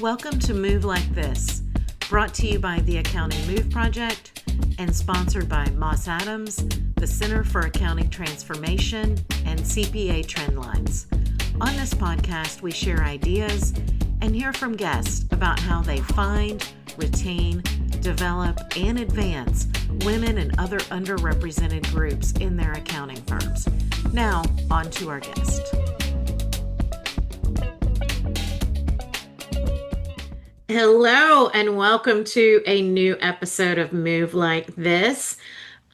Welcome to Move Like This, brought to you by the Accounting Move Project and sponsored by Moss Adams, the Center for Accounting Transformation, and CPA Trendlines. On this podcast, we share ideas and hear from guests about how they find, retain, develop, and advance women and other underrepresented groups in their accounting firms. Now, on to our guest. Hello, and welcome to a new episode of Move Like This.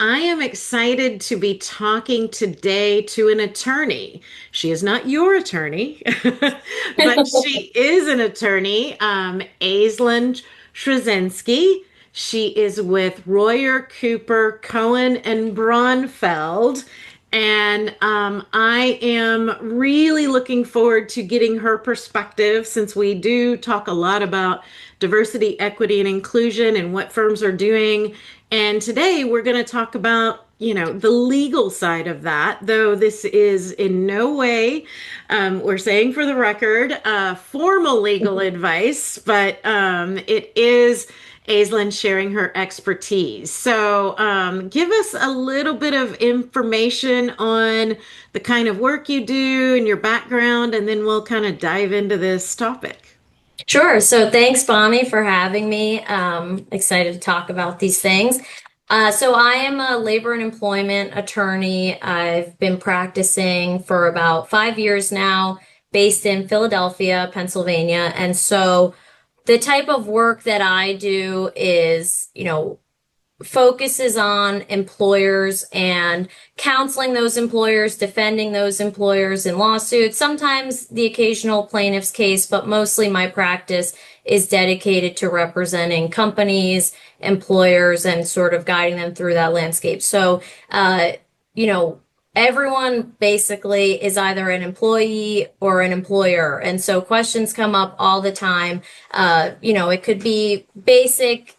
I am excited to be talking today to an attorney. She is not your attorney, but she is an attorney, Aislinn Sroczynski. She is with Royer, Cooper, Cohen, and Braunfeld. And I am really looking forward to getting her perspective, since we do talk a lot about diversity, equity, and inclusion and what firms are doing. And today we're going to talk about, the legal side of that, though this is in no way, we're saying for the record, formal legal advice, but it is Aislinn sharing her expertise. So give us a little bit of information on the kind of work you do and your background, and then we'll kind of dive into this topic. Sure. So thanks, Bonnie, for having me. Excited to talk about these things. So I am a labor and employment attorney. I've been practicing for about 5 years now, based in Philadelphia, Pennsylvania. And so the type of work that I do is, focuses on employers and counseling those employers, defending those employers in lawsuits, sometimes the occasional plaintiff's case, but mostly my practice is dedicated to representing companies, employers, and sort of guiding them through that landscape. So, everyone basically is either an employee or an employer. And so questions come up all the time. It could be basic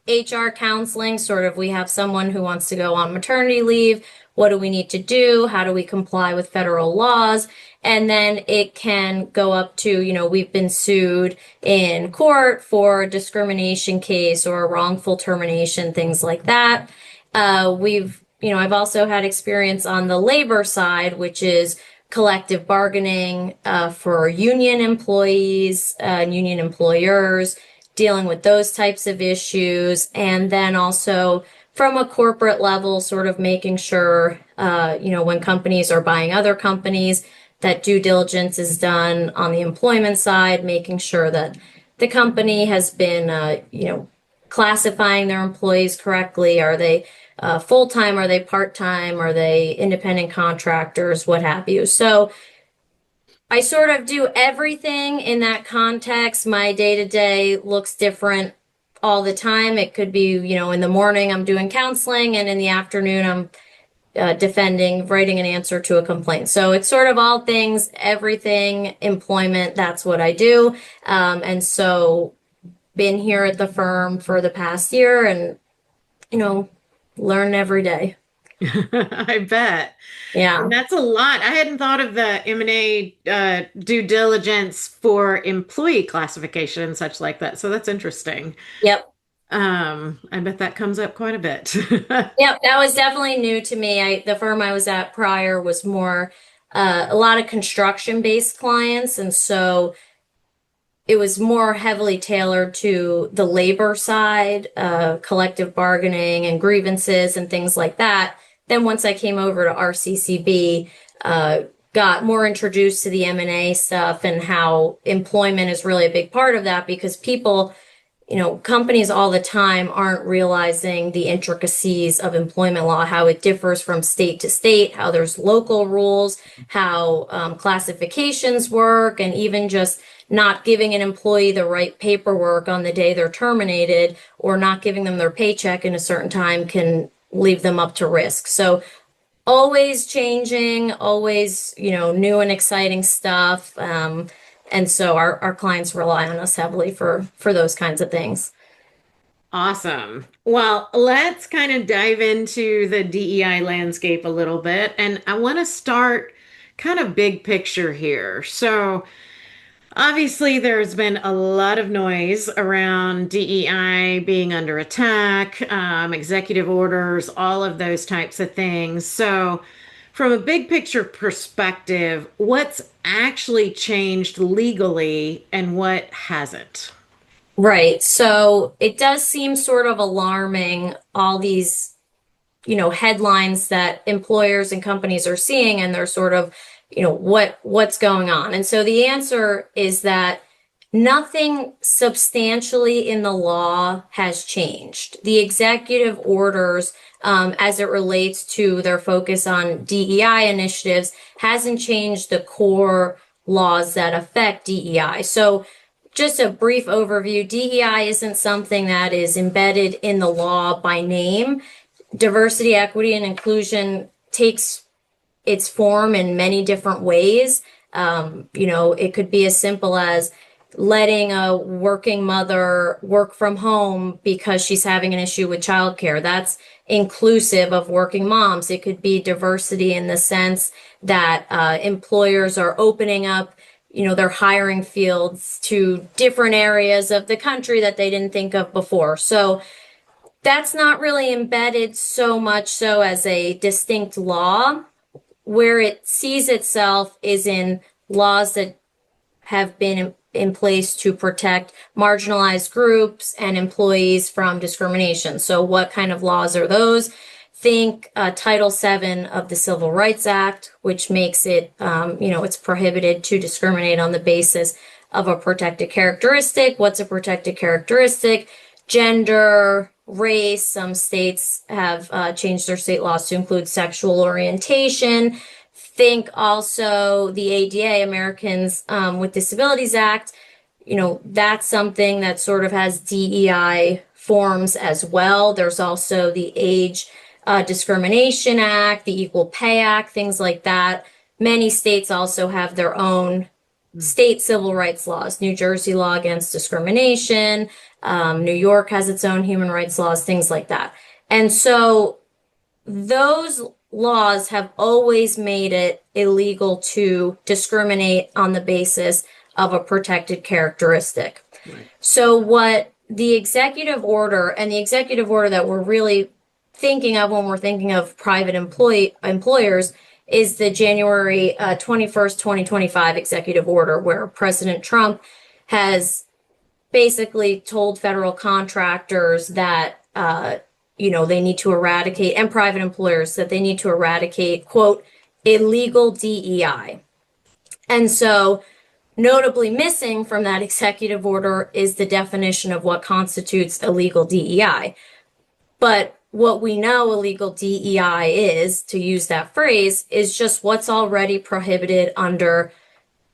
HR counseling, sort of, we have someone who wants to go on maternity leave. What do we need to do? How do we comply with federal laws? And then it can go up to, we've been sued in court for a discrimination case or a wrongful termination, things like that. I've also had experience on the labor side, which is collective bargaining for union employees and union employers, dealing with those types of issues. And then also from a corporate level, sort of making sure, when companies are buying other companies, that due diligence is done on the employment side, making sure that the company has been, classifying their employees correctly. Are they full-time? Are they part-time? Are they independent contractors? What have you? So I sort of do everything in that context. My day-to-day looks different all the time. It could be, in the morning I'm doing counseling, and in the afternoon I'm writing an answer to a complaint. So it's sort of all things, everything, employment, that's what I do. And so been here at the firm for the past year and, learn every day. I bet. Yeah. And that's a lot. I hadn't thought of the M&A due diligence for employee classification and such like that. So that's interesting. Yep. I bet that comes up quite a bit. Yep. That was definitely new to me. The firm I was at prior was more a lot of construction-based clients. And so it was more heavily tailored to the labor side, collective bargaining and grievances and things like that. Then once I came over to RCCB, got more introduced to the M&A stuff and how employment is really a big part of that, because people, companies all the time aren't realizing the intricacies of employment law, how it differs from state to state, how there's local rules, how classifications work, and even just not giving an employee the right paperwork on the day they're terminated or not giving them their paycheck in a certain time can leave them up to risk. So always changing, always, new and exciting stuff. And so our clients rely on us heavily for those kinds of things. Awesome. Well, let's kind of dive into the DEI landscape a little bit. And I want to start kind of big picture here. So Obviously, there's been a lot of noise around DEI being under attack, executive orders, all of those types of things. So, from a big picture perspective, what's actually changed legally and what hasn't? Right. So it does seem sort of alarming, all these, headlines that employers and companies are seeing, and they're sort of, what's going on. And so the answer is that nothing substantially in the law has changed. The executive orders, as it relates to their focus on DEI initiatives, hasn't changed the core laws that affect DEI. So just a brief overview, DEI isn't something that is embedded in the law by name. Diversity, equity, and inclusion takes its form in many different ways. It could be as simple as letting a working mother work from home because she's having an issue with childcare. That's inclusive of working moms. It could be diversity in the sense that employers are opening up, their hiring fields to different areas of the country that they didn't think of before. So that's not really embedded so much so as a distinct law. Where it sees itself is in laws that have been in place to protect marginalized groups and employees from discrimination. So what kind of laws are those? Think Title VII of the Civil Rights Act, which makes it, it's prohibited to discriminate on the basis of a protected characteristic. What's a protected characteristic? Gender, race. Some states have changed their state laws to include sexual orientation. Think also the ADA, Americans with Disabilities Act. That's something that sort of has DEI forms as well. There's also the Age Discrimination Act, the Equal Pay Act, things like that. Many states also have their own state civil rights laws. New Jersey law against discrimination. New York has its own human rights laws, things like that. And so those laws have always made it illegal to discriminate on the basis of a protected characteristic. Right. So what the executive order, and the executive order that we're really thinking of when we're thinking of private employers, is the January 21st, 2025 executive order, where President Trump has basically told federal contractors that, they need to eradicate, and private employers that they need to eradicate, quote, illegal DEI. And so notably missing from that executive order is the definition of what constitutes illegal DEI. But what we know illegal DEI is, to use that phrase, is just what's already prohibited under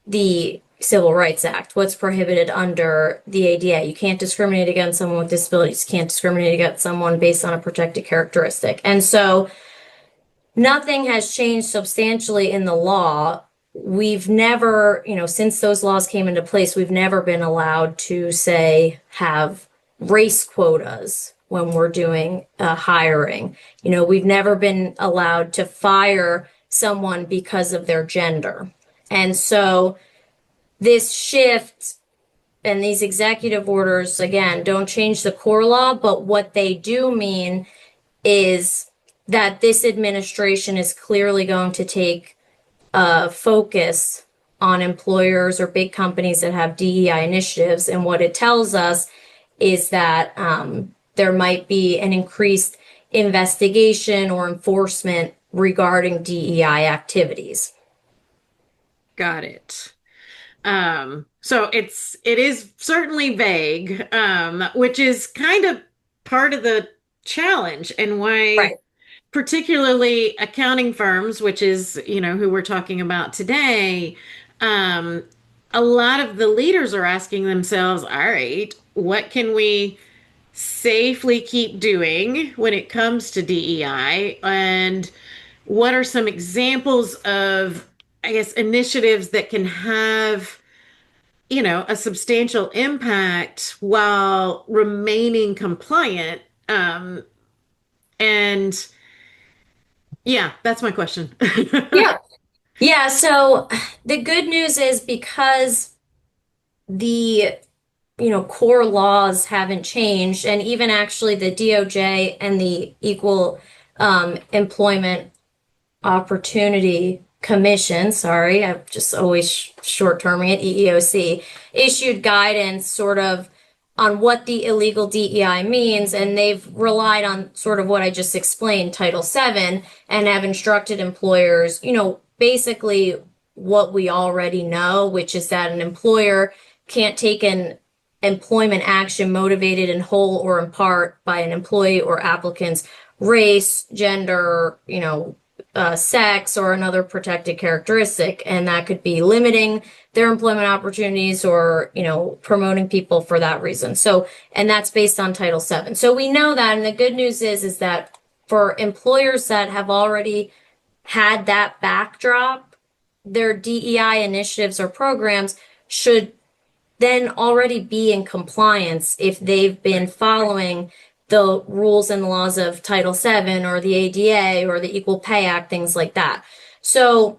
the Civil Rights Act, what's prohibited under the ADA. You can't discriminate against someone with disabilities. You can't discriminate against someone based on a protected characteristic. And so nothing has changed substantially in the law. We've never, since those laws came into place, we've never been allowed to, say, have race quotas when we're doing hiring. We've never been allowed to fire someone because of their gender. And so this shift and these executive orders, again, don't change the core law, but what they do mean is that this administration is clearly going to take a focus on employers or big companies that have DEI initiatives. And what it tells us is that there might be an increased investigation or enforcement regarding DEI activities. Got it. So it is certainly vague, which is kind of part of the challenge and why Right. particularly accounting firms, which is, who we're talking about today, um, a lot of the leaders are asking themselves, all right, what can we safely keep doing when it comes to DEI? And what are some examples of, I guess, initiatives that can have, a substantial impact while remaining compliant? And yeah, that's my question. Yeah. Yeah. So the good news is, because the core laws haven't changed, and even actually the DOJ and the Equal Employment Opportunity Commission, sorry, I'm just always short-terming it, EEOC, issued guidance sort of on what the illegal DEI means, and they've relied on sort of what I just explained, Title VII, and have instructed employers, basically what we already know, which is that an employer can't take an employment action motivated in whole or in part by an employee or applicant's race, gender, sex, or another protected characteristic. And that could be limiting their employment opportunities or, promoting people for that reason. So, and that's based on Title VII. So we know that. And the good news is that for employers that have already had that backdrop, their DEI initiatives or programs should then already be in compliance if they've been following the rules and laws of Title VII or the ADA or the Equal Pay Act, things like that. So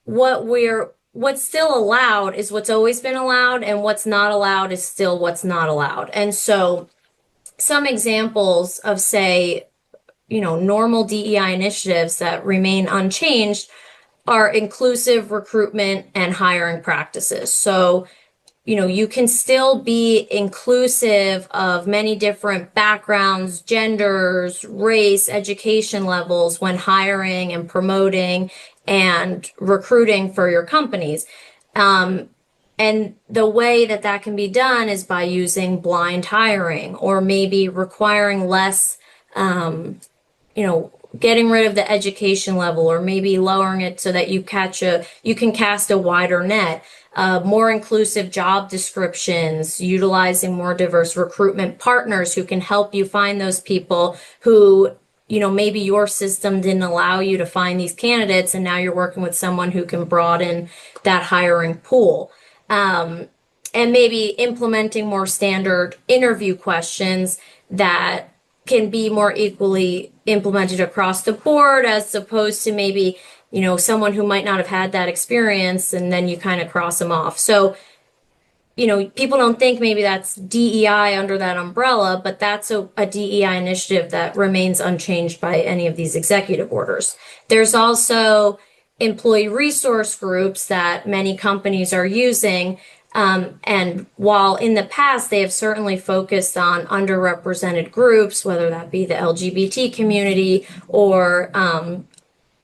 what's still allowed is what's always been allowed, and what's not allowed is still what's not allowed. And so some examples of, say, normal DEI initiatives that remain unchanged are inclusive recruitment and hiring practices. So, you can still be inclusive of many different backgrounds, genders, race, education levels when hiring and promoting and recruiting for your companies. And the way that that can be done is by using blind hiring, or maybe requiring less, getting rid of the education level, or maybe lowering it so that you can cast a wider net. More inclusive job descriptions, utilizing more diverse recruitment partners who can help you find those people who, maybe your system didn't allow you to find these candidates, and now you're working with someone who can broaden that hiring pool. And maybe implementing more standard interview questions that can be more equally implemented across the board, as opposed to maybe, someone who might not have had that experience, and then you kind of cross them off. So, people don't think maybe that's DEI under that umbrella, but that's a DEI initiative that remains unchanged by any of these executive orders. There's also employee resource groups that many companies are using. And while in the past they have certainly focused on underrepresented groups, whether that be the LGBT community or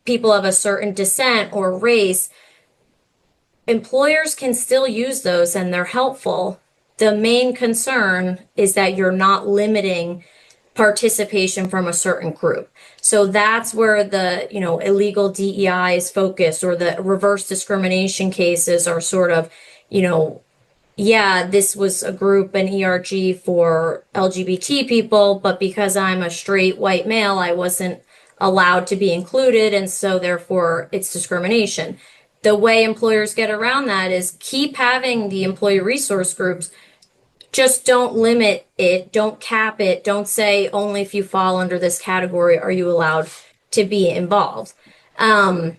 people of a certain descent or race, employers can still use those and they're helpful. The main concern is that you're not limiting participation from a certain group. So that's where the, illegal DEI is focused, or the reverse discrimination cases are sort of, yeah, this was a group, an ERG for LGBT people, but because I'm a straight white male, I wasn't allowed to be included, and so therefore it's discrimination. The way employers get around that is keep having the employee resource groups. Just don't limit it, don't cap it, don't say only if you fall under this category are you allowed to be involved. And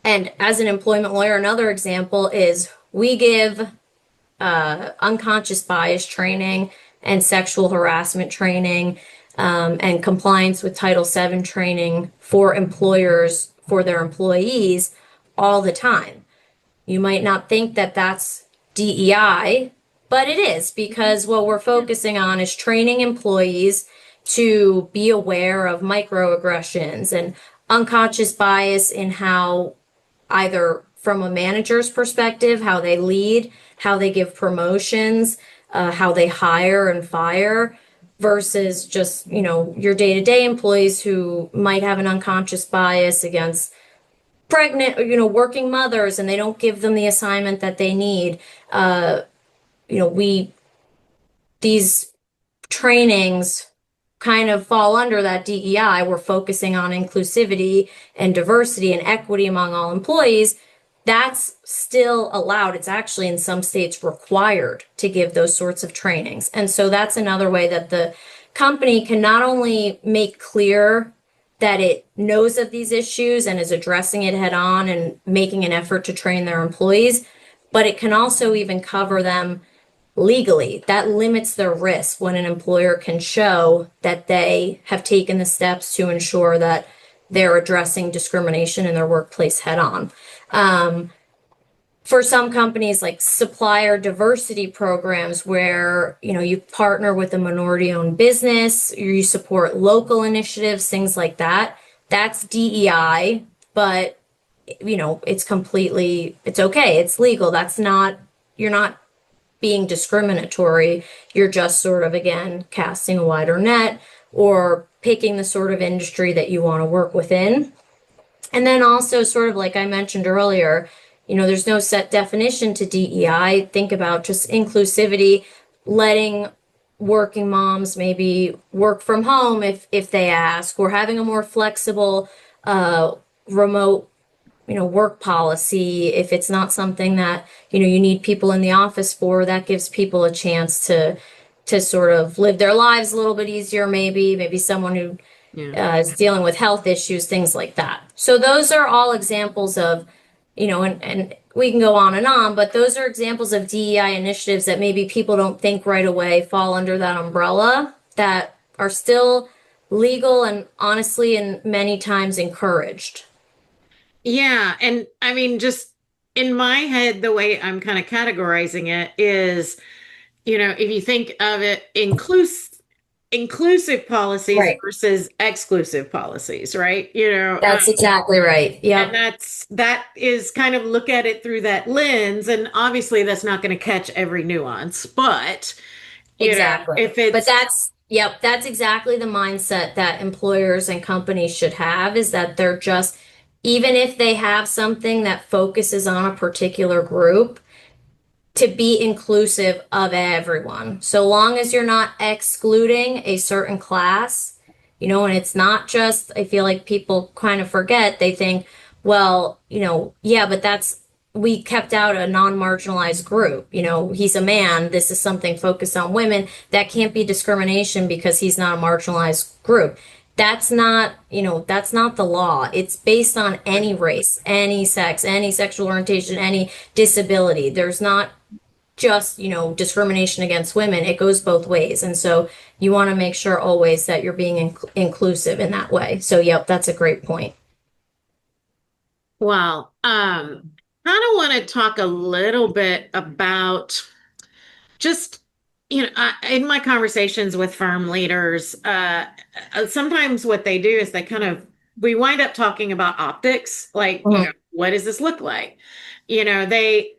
as an employment lawyer, another example is we give unconscious bias training and sexual harassment training and compliance with Title VII training for employers, for their employees all the time. You might not think that that's DEI, but it is, because what we're focusing on is training employees to be aware of microaggressions and unconscious bias in how, either from a manager's perspective, how they lead, how they give promotions, how they hire and fire, versus just, your day-to-day employees who might have an unconscious bias against pregnant, working mothers, and they don't give them the assignment that they need. These trainings kind of fall under that DEI. We're focusing on inclusivity and diversity and equity among all employees. That's still allowed. It's actually in some states required to give those sorts of trainings. And so that's another way that the company can not only make clear that it knows of these issues and is addressing it head on and making an effort to train their employees, but it can also even cover them legally. That limits their risk when an employer can show that they have taken the steps to ensure that they're addressing discrimination in their workplace head on. For some companies, like supplier diversity programs, where you partner with a minority owned business, you support local initiatives, things like that. That's DEI, but it's okay, it's legal. You're not being discriminatory. You're just sort of, again, casting a wider net or picking the sort of industry that you want to work within. And then also, sort of like I mentioned earlier, there's no set definition to DEI. Think about just inclusivity, letting working moms maybe work from home if they ask, or having a more flexible remote work policy if it's not something that you need people in the office for. That gives people a chance to sort of live their lives a little bit easier. Maybe someone who Yeah. is dealing with health issues, things like that. So those are all examples of, and we can go on, but those are examples of DEI initiatives that maybe people don't think right away fall under that umbrella, that are still legal and honestly and many times encouraged. Yeah. And I mean, just in my head, the way I'm kind of categorizing it is, if you think of it inclusive policies Right. versus exclusive policies, right? That's exactly right. And Yep. that is kind of look at it through that lens. And obviously that's not going to catch every nuance, but Exactly. if But it's that's exactly the mindset that employers and companies should have, is that they're just, even if they have something that focuses on a particular group, to be inclusive of everyone. So long as you're not excluding a certain class, and it's not just, I feel like people kind of forget, they think, well, yeah, but we kept out a non-marginalized group. He's a man. This is something focused on women. That can't be discrimination because he's not a marginalized group. That's not the law. It's based on any race, any sex, any sexual orientation, any disability. There's not just, discrimination against women. It goes both ways. And so you want to make sure always that you're being inclusive in that way. So, yep, that's a great point. well, kind of want to talk a little bit about just in my conversations with firm leaders, sometimes what they do is we wind up talking about optics, like, Mhm. what does this look like? They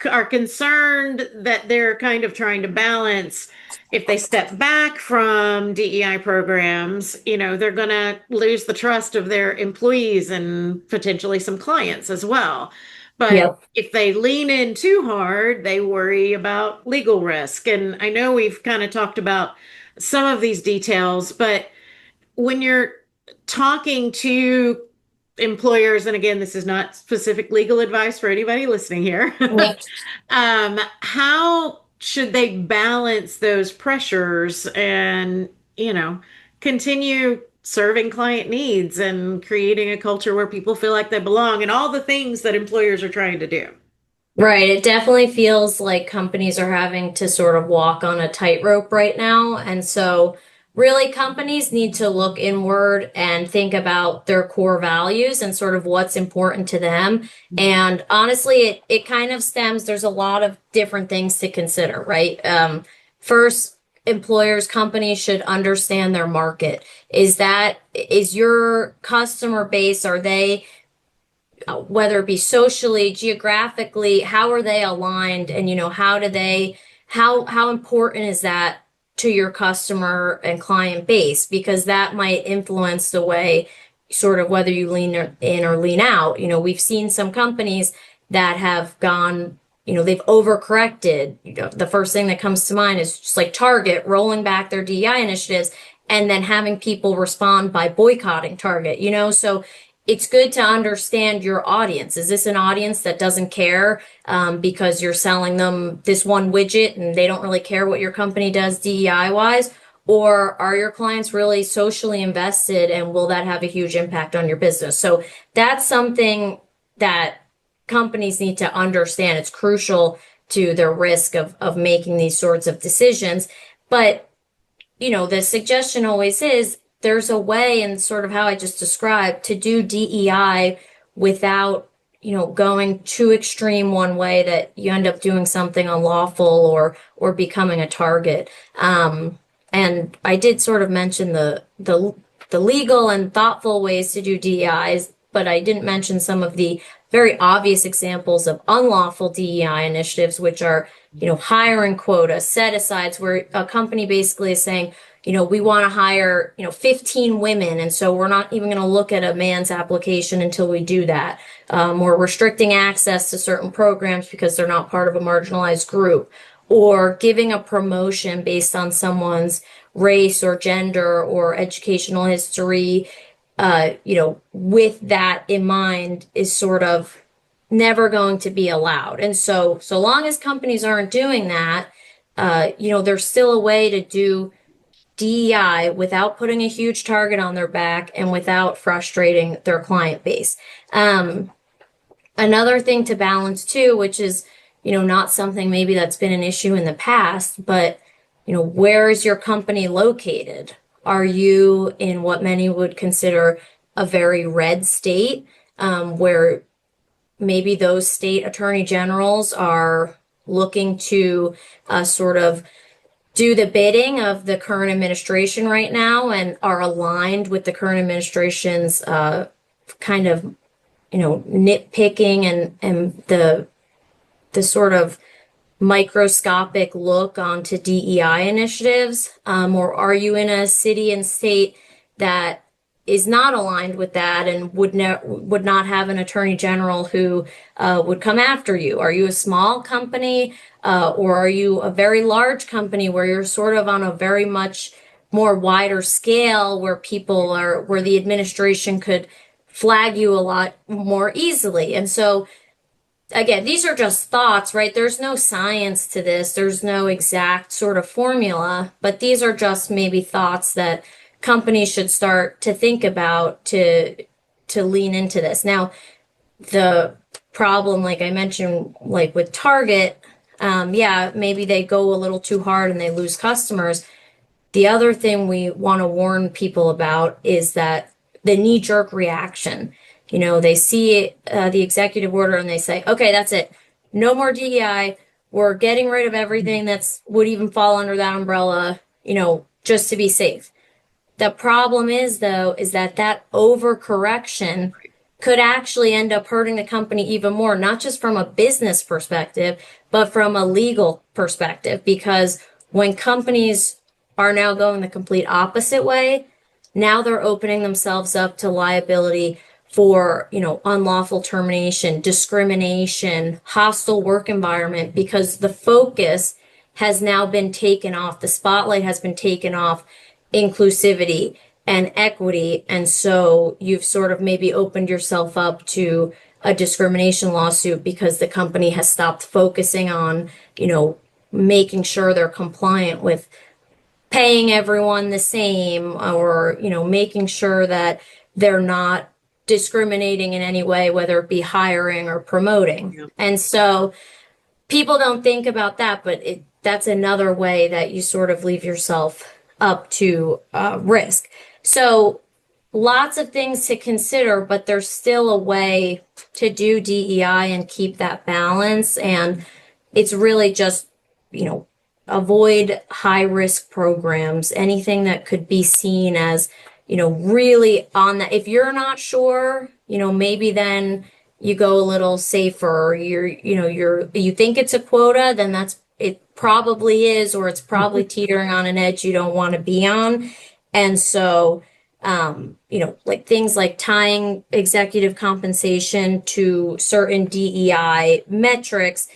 are concerned that they're kind of trying to balance. If they step back from DEI programs, they're going to lose the trust of their employees and potentially some clients as well. But Yep. if they lean in too hard, they worry about legal risk. And I know we've kind of talked about some of these details, but when you're talking to employers, and again, this is not specific legal advice for anybody listening here, Yep. how should they balance those pressures and, continue serving client needs and creating a culture where people feel like they belong and all the things that employers are trying to do? Right. It definitely feels like companies are having to sort of walk on a tightrope right now. And so, really, companies need to look inward and think about their core values and sort of what's important to them. And honestly, it kind of stems, there's a lot of different things to consider, right? First, employers, companies should understand their market. Is your customer base, are they, whether it be socially, geographically, how are they aligned? And, how important is that to your customer and client base? Because that might influence the way, sort of, whether you lean in or lean out. We've seen some companies that have gone, they've overcorrected. The first thing that comes to mind is just like Target rolling back their DEI initiatives and then having people respond by boycotting Target, so it's good to understand your audience. Is this an audience that doesn't care because you're selling them this one widget and they don't really care what your company does DEI wise? Or are your clients really socially invested, and will that have a huge impact on your business? So that's something that companies need to understand it's crucial to their risk of making these sorts of decisions. But, the suggestion always is there's a way, and sort of how I just described, to do DEI without, going too extreme one way that you end up doing something unlawful or becoming a target. And I did sort of mention the legal and thoughtful ways to do DEIs, but I didn't mention some of the very obvious examples of unlawful DEI initiatives, which are, hiring quota, set-asides, where a company basically is saying, we want to hire, 15 women, and so we're not even going to look at a man's application until we do that. Or restricting access to certain programs because they're not part of a marginalized group, or giving a promotion based on someone's race or gender or educational history, with that in mind, is sort of never going to be allowed. And so long as companies aren't doing that, there's still a way to do DEI without putting a huge target on their back and without frustrating their client base. Another thing to balance too, which is, not something maybe that's been an issue in the past, but, where is your company located? Are you in what many would consider a very red state, where maybe those state attorney generals are looking to sort of do the bidding of the current administration right now and are aligned with the current administration's kind of, nitpicking and the sort of microscopic look onto DEI initiatives? Or are you in a city and state that is not aligned with that and would not have an attorney general who would come after you? Are you a small company, or are you a very large company where you're sort of on a very much more wider scale, where where the administration could flag you a lot more easily? And so, again, these are just thoughts, right? There's no science to this. There's no exact sort of formula, but these are just maybe thoughts that companies should start to think about to lean into this. Now, the problem, like I mentioned, like with Target, maybe they go a little too hard and they lose customers. The other thing we want to warn people about is that the knee-jerk reaction. They see the executive order and they say, okay, that's it. No more DEI. We're getting rid of everything that's would even fall under that umbrella, just to be safe. The problem is, though, is that overcorrection could actually end up hurting the company even more, not just from a business perspective, but from a legal perspective. Because when companies are now going the complete opposite way, now they're opening themselves up to liability for, unlawful termination, discrimination, hostile work environment, because the focus has now been taken off, the spotlight has been taken off inclusivity and equity. And so you've sort of maybe opened yourself up to a discrimination lawsuit because the company has stopped focusing on, making sure they're compliant with paying everyone the same, or, making sure that they're not discriminating in any way, whether it be hiring or promoting. Yeah. And so people don't think about that, but that's another way that you sort of leave yourself up to risk. So lots of things to consider, but there's still a way to do DEI and keep that balance. And it's really just, avoid high risk programs, anything that could be seen as, really on that. If you're not sure, maybe then you go a little safer. You think it's a quota, then it probably is, or it's probably teetering on an edge you don't want to be on. And so, like things like tying executive compensation to certain DEI metrics.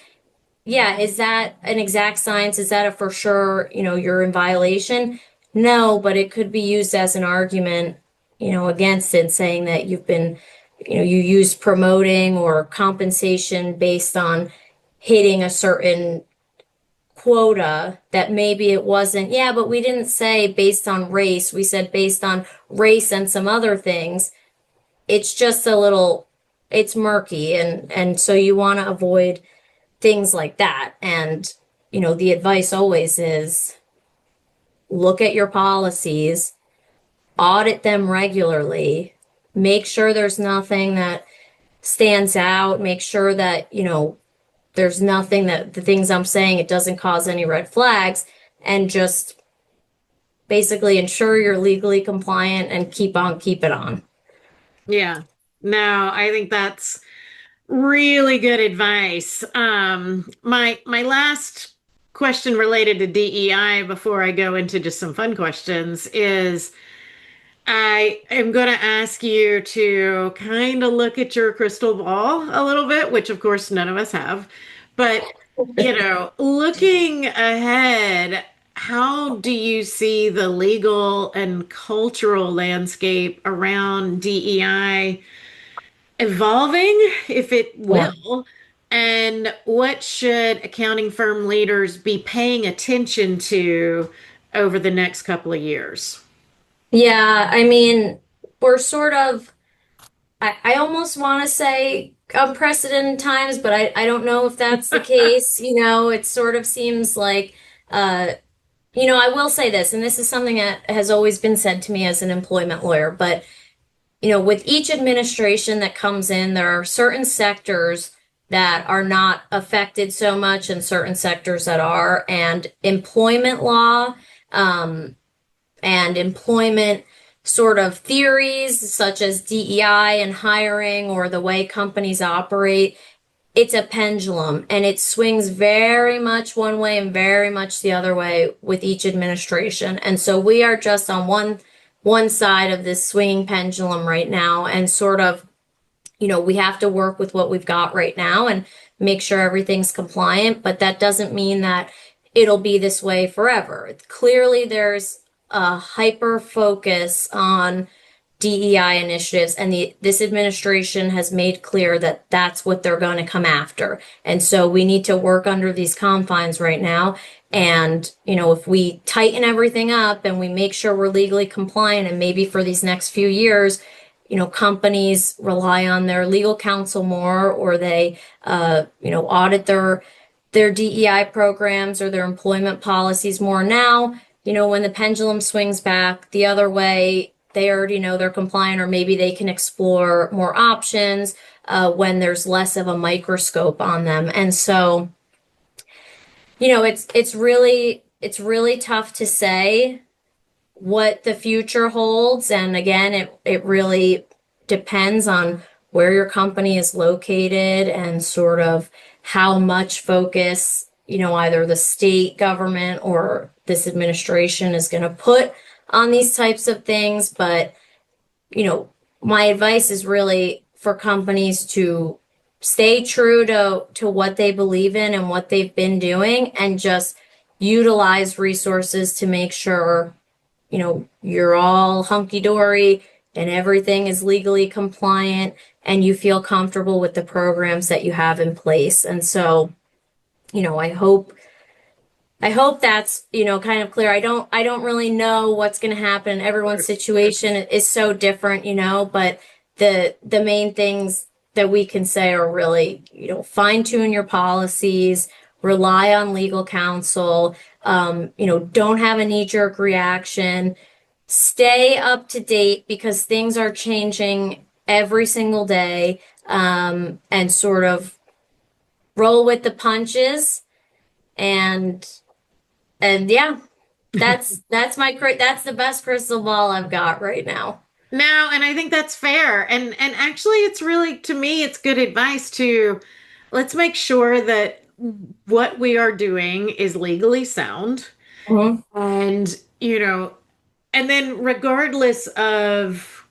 Yeah, is that an exact science? Is that a for sure, you're in violation? No, but it could be used as an argument, against it, saying that you've been, you use promoting or compensation based on hitting a certain quota that maybe it wasn't. Yeah, but we didn't say based on race. We said based on race and some other things. It's just a little it's murky, and so you want to avoid things like that. And the advice always is look at your policies, audit them regularly, make sure there's nothing that stands out, make sure that there's nothing that the things I'm saying, it doesn't cause any red flags, and just basically ensure you're legally compliant and keep it on. Yeah. No, I think that's really good advice. My last question related to DEI before I go into just some fun questions is I am going to ask you to kind of look at your crystal ball a little bit, which of course none of us have. But, looking ahead, how do you see the legal and cultural landscape around DEI evolving, if it Yeah. will? And what should accounting firm leaders be paying attention to over the next couple of years? Yeah, I mean, we're sort of, I almost want to say unprecedented times, but I don't know if that's the case. It sort of seems like, uh, I will say this, and this is something that has always been said to me as an employment lawyer, but, with each administration that comes in, there are certain sectors that are not affected so much and certain sectors that are, and employment law, and employment sort of theories such as DEI and hiring or the way companies operate, it's a pendulum and it swings very much one way and very much the other way with each administration. And so we are just on one side of this swinging pendulum right now, and sort of, we have to work with what we've got right now and make sure everything's compliant, but that doesn't mean that it'll be this way forever. Clearly, there's a hyper focus on DEI initiatives, and this administration has made clear that that's what they're going to come after. And so we need to work under these confines right now. And, if we tighten everything up and we make sure we're legally compliant, and maybe for these next few years, companies rely on their legal counsel more, or they, audit their DEI programs or their employment policies more now. When the pendulum swings back the other way, they already know they're compliant, or maybe they can explore more options when there's less of a microscope on them. And so, it's really tough to say what the future holds. And again, it really depends on where your company is located and sort of how much focus, either the state government or this administration is going to put on these types of things. But, my advice is really for companies to stay true to what they believe in and what they've been doing, and just utilize resources to make sure, you're all hunky dory and everything is legally compliant and you feel comfortable with the programs that you have in place. And so, I hope that's, kind of clear. I don't really know what's going to happen. Everyone's situation is so different, but the main things that we can say are really, fine tune your policies, rely on legal counsel, don't have a knee jerk reaction, stay up to date because things are changing every single day, and sort of roll with the punches. And yeah, that's the best crystal ball I've got right now. No, and I think that's fair. And actually it's really, to me, it's good advice to let's make sure that what we are doing is legally sound. Mhm. And, and then regardless of,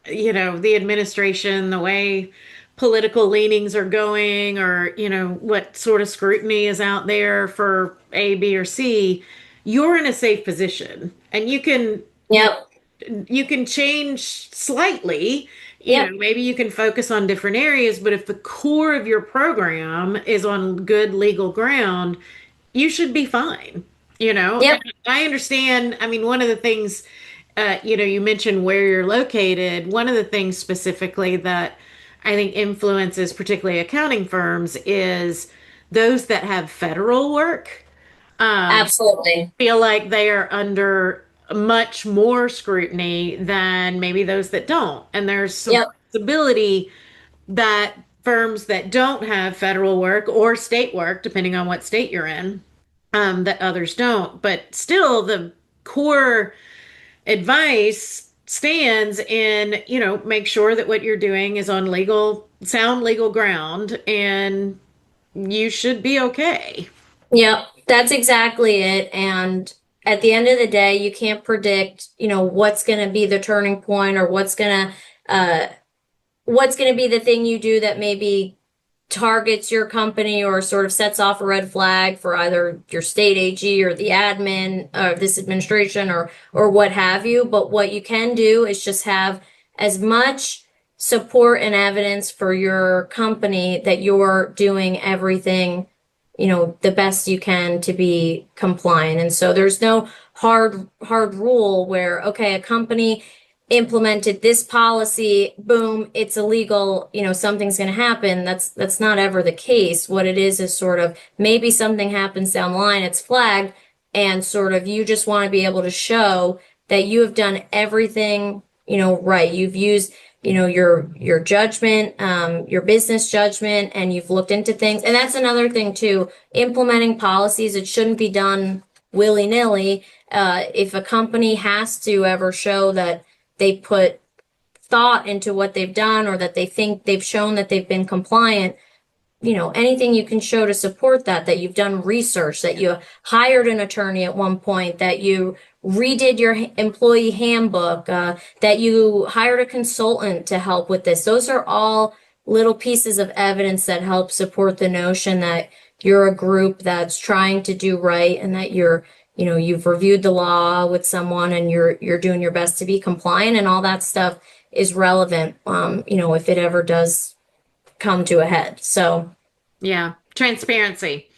the administration, the way political leanings are going, or, what sort of scrutiny is out there for A, B, or C, you're in a safe position and Yep. you can change slightly. Yep. Maybe you can focus on different areas, but if the core of your program is on good legal ground, you should be fine. Yep. And I understand. I mean, one of the things, you mentioned where you're located. One of the things specifically that I think influences, particularly accounting firms, is those that have federal work Absolutely. feel like they are under much more scrutiny than maybe those that don't. And there's some Yep. possibility that firms that don't have federal work or state work, depending on what state you're in, that others don't. But still, the core advice stands in, make sure that what you're doing is on sound legal ground, and you should be okay. Yep. That's exactly it. And at the end of the day, you can't predict, what's going to be the turning point or what's going to be the thing you do that maybe targets your company or sort of sets off a red flag for either your state AG or the admin of this administration or what have you. But what you can do is just have as much support and evidence for your company that you're doing everything, the best you can to be compliant. And so there's no hard rule where, okay, a company implemented this policy, boom, it's illegal, something's going to happen. That's not ever the case. What it is sort of maybe something happens down the line, it's flagged, and sort of you just want to be able to show that you have done everything, right. You've used, your judgment, your business judgment, and you've looked into things. And that's another thing too, implementing policies, it shouldn't be done willy-nilly. If a company has to ever show that they put thought into what they've done or that they think they've shown that they've been compliant, anything you can show to support that you've done research, that you hired an attorney at one point, that you redid your employee handbook, that you hired a consultant to help with this. Those are all little pieces of evidence that help support the notion that you're a group that's trying to do right and that you've reviewed the law with someone and you're doing your best to be compliant, and all that stuff is relevant, if it ever does come to a head. So Yeah, transparency.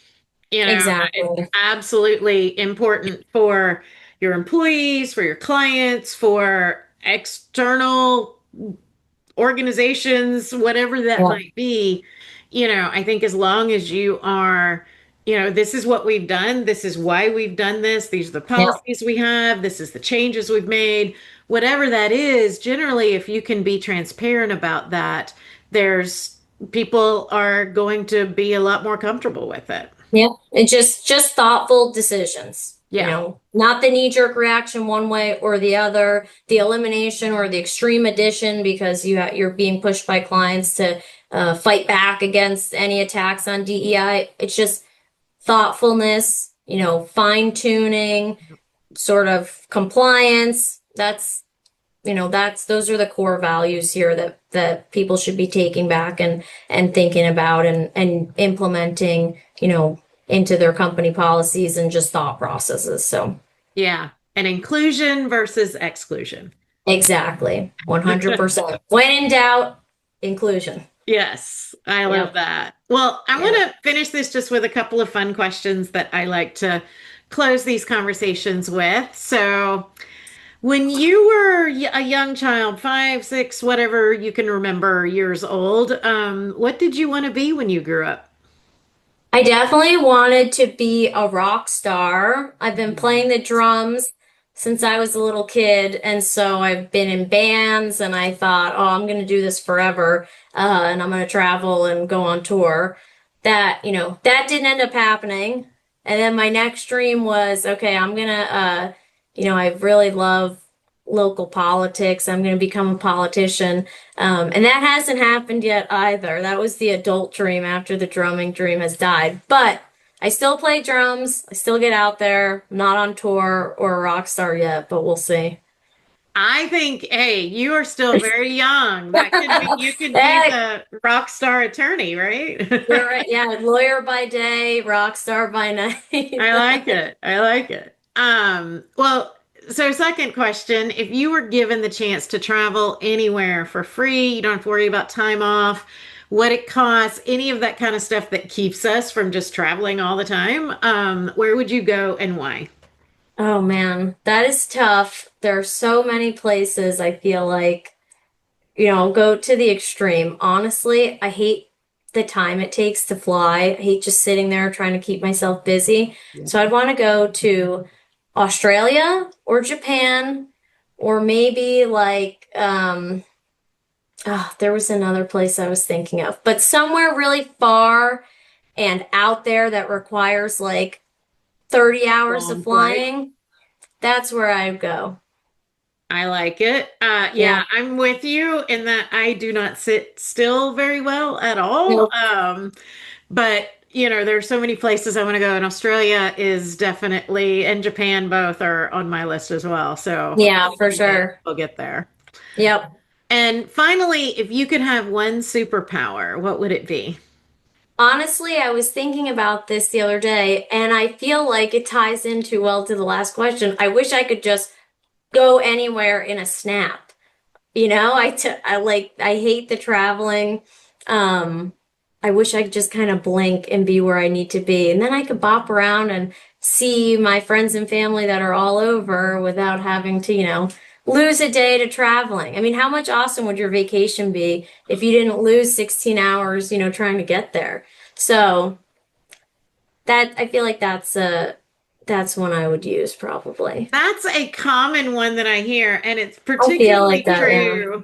It's exactly. absolutely important for your employees, for your clients, for external organizations, whatever that Yeah. might be. I think as long as you are, this is what we've done, this is why we've done this, these are the Yeah. policies we have, this is the changes we've made, whatever that is, generally, if you can be transparent about that, there's people are going to be a lot more comfortable with it. Yeah. And just thoughtful decisions. Yeah. Not the knee-jerk reaction one way or the other, the elimination or the extreme addition because you're being pushed by clients to fight back against any attacks on DEI. It's just thoughtfulness, fine tuning, sort of compliance. Those are the core values here that people should be taking back and thinking about and implementing, into their company policies and just thought processes. So Yeah. And inclusion versus exclusion. exactly, 100%. When in doubt, inclusion. Yes, I love Yep. that. Well, I want Yep. to finish this just with a couple of fun questions that I like to close these conversations with. So, when you were a young child, 5, 6, whatever you can remember years old, what did you want to be when you grew up? I definitely wanted to be a rock star. I've been playing the drums since I was a little kid, and so I've been in bands, and I thought, oh, I'm going to do this forever, and I'm going to travel and go on tour. That didn't end up happening. And then my next dream was, okay, I'm gonna, I really love local politics. I'm going to become a politician. And that hasn't happened yet either. That was the adult dream after the drumming dream has died. But I still play drums. I still get out there. I'm not on tour or a rock star yet, but we'll see. I think, hey, you are still very young. That could be, you could be Heck, the rock star attorney, right? you're right. Yeah, lawyer by day, rock star by night. I like it. I like it. Well, so second question, if you were given the chance to travel anywhere for free, you don't have to worry about time off, what it costs, any of that kind of stuff that keeps us from just traveling all the time, where would you go and why? Oh man, that is tough. There are so many places I feel like. go to the extreme. Honestly, I hate the time it takes to fly. I hate just sitting there trying to keep myself busy. Yeah. So I'd want to go to Australia or Japan or maybe like there was another place I was thinking of, but somewhere really far and out there that requires like 30 hours of Long flight. flying. That's where I'd go. I like it. Yeah, Yeah. I'm with you in that I do not sit still very well at all. Nope. But there's so many places I want to go, and Australia is definitely, and Japan both are on my list as well. So Yeah, for someday sure. we'll get there. Yep. And finally, if you could have one superpower, what would it be? Honestly, I was thinking about this the other day, and I feel like it ties into well to the last question. I wish I could just go anywhere in a snap. I hate the traveling. Um, I wish I could just kind of blink and be where I need to be. And then I could bop around and see my friends and family that are all over without having to, lose a day to traveling. I mean, how much awesome would your vacation be if you didn't lose 16 hours, trying to get there? So that I feel like that's one I would use probably. That's a common one that I hear, and it's I feel like particularly that, yeah. true.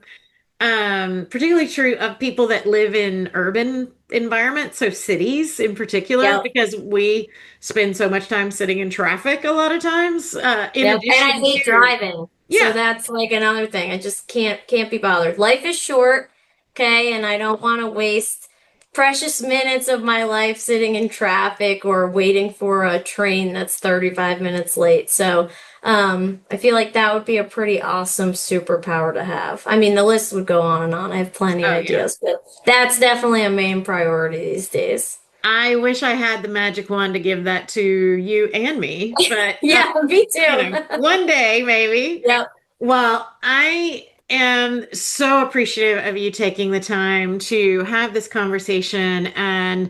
Particularly true of people that live in urban environments, so cities in particular, Yep. because we spend so much time sitting in traffic a lot of times, in Yep. And I addition hate to, driving. So yeah. that's like another thing. I just can't be bothered. Life is short, okay? And I don't want to waste precious minutes of my life sitting in traffic or waiting for a train that's 35 minutes late. So I feel like that would be a pretty awesome superpower to have. I mean, the list would go on and on. I have plenty of Oh, yeah. ideas, but that's definitely a main priority these days. I wish I had the magic wand to give that to you and me, but Yeah, me too. one day maybe. Yep. Well, I am so appreciative of you taking the time to have this conversation and,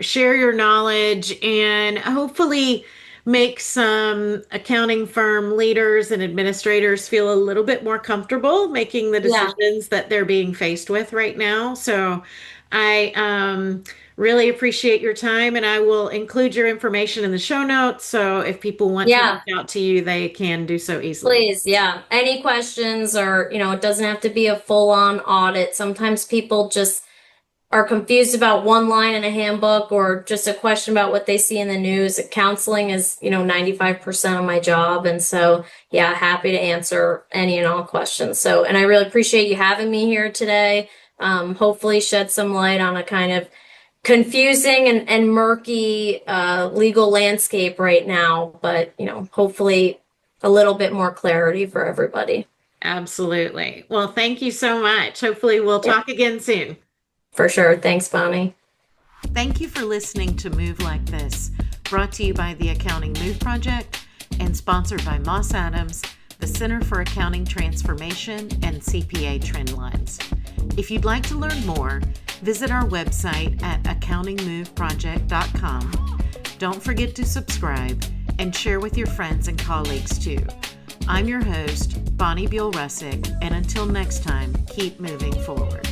share your knowledge and hopefully make some accounting firm leaders and administrators feel a little bit more comfortable making the Yeah. decisions that they're being faced with right now. So I really appreciate your time, and I will include your information in the show notes. So if people want to reach Yeah. out to you, they can do so easily. Please, yeah. Any questions or, it doesn't have to be a full-on audit. Sometimes people just are confused about one line in a handbook or just a question about what they see in the news. Counseling is, 95% of my job. And so, yeah, happy to answer any and all questions. So, and I really appreciate you having me here today. Hopefully shed some light on a kind of confusing and murky legal landscape right now, but hopefully a little bit more clarity for everybody. Absolutely. Well, thank you so much. Hopefully, we'll Yeah, talk again soon. for sure. Thanks, Bonnie. Thank you for listening to Move Like This, brought to you by the Accounting Move Project and sponsored by Moss Adams, the Center for Accounting Transformation, and CPA Trendlines. If you'd like to learn more, visit our website at accountingmoveproject.com. Don't forget to subscribe and share with your friends and colleagues too. I'm your host, Bonnie Buol Ruszczyk, and until next time, keep moving forward.